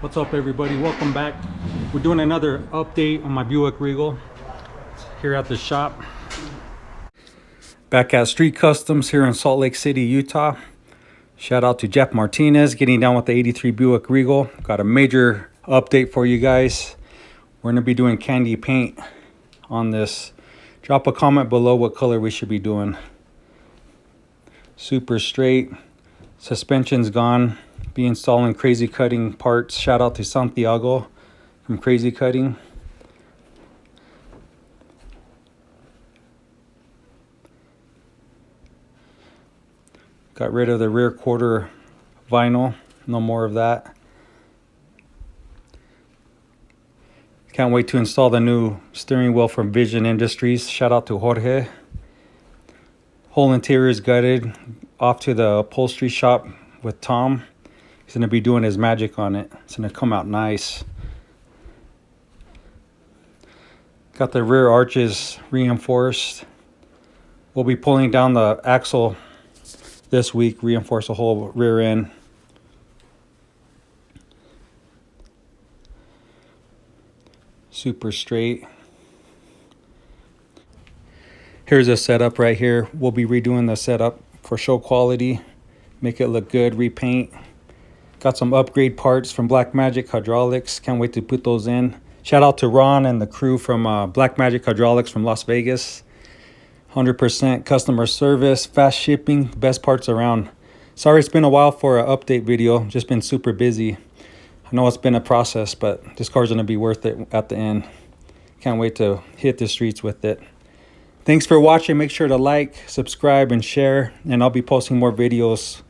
What's up, everybody? Welcome back. We're doing another update on my Buick Regal here at the shop. Back at Street Customs here in Salt Lake City, Utah. Shout out to Jeff Martinez getting down with the 83 Buick Regal. Got a major update for you guys. We're going to be doing candy paint on this. Drop a comment below what color we should be doing. Super straight. Suspension's gone. Be installing Krazy Kutting parts. Shout out to Santiago from Krazy Kutting. Got rid of the rear quarter vinyl. No more of that. Can't wait to install the new steering wheel from Vision Industries. Shout out to Jorge. Whole interior is gutted. Off to the upholstery shop with Tom. He's going to be doing his magic on it. It's going to come out nice. Got the rear arches reinforced. We'll be pulling down the axle this week, reinforce the whole rear end. Super straight. Here's a setup right here. We'll be redoing the setup for show quality. Make it look good, repaint. Got some upgrade parts from Black Magic Hydraulics. Can't wait to put those in. Shout out to Ron and the crew from Black Magic Hydraulics from Las Vegas. 100% customer service, fast shipping, best parts around. Sorry it's been a while for an update video. Just been super busy. I know it's been a process, but this car's going to be worth it at the end. Can't wait to hit the streets with it. Thanks for watching. Make sure to like, subscribe, and share. And I'll be posting more videos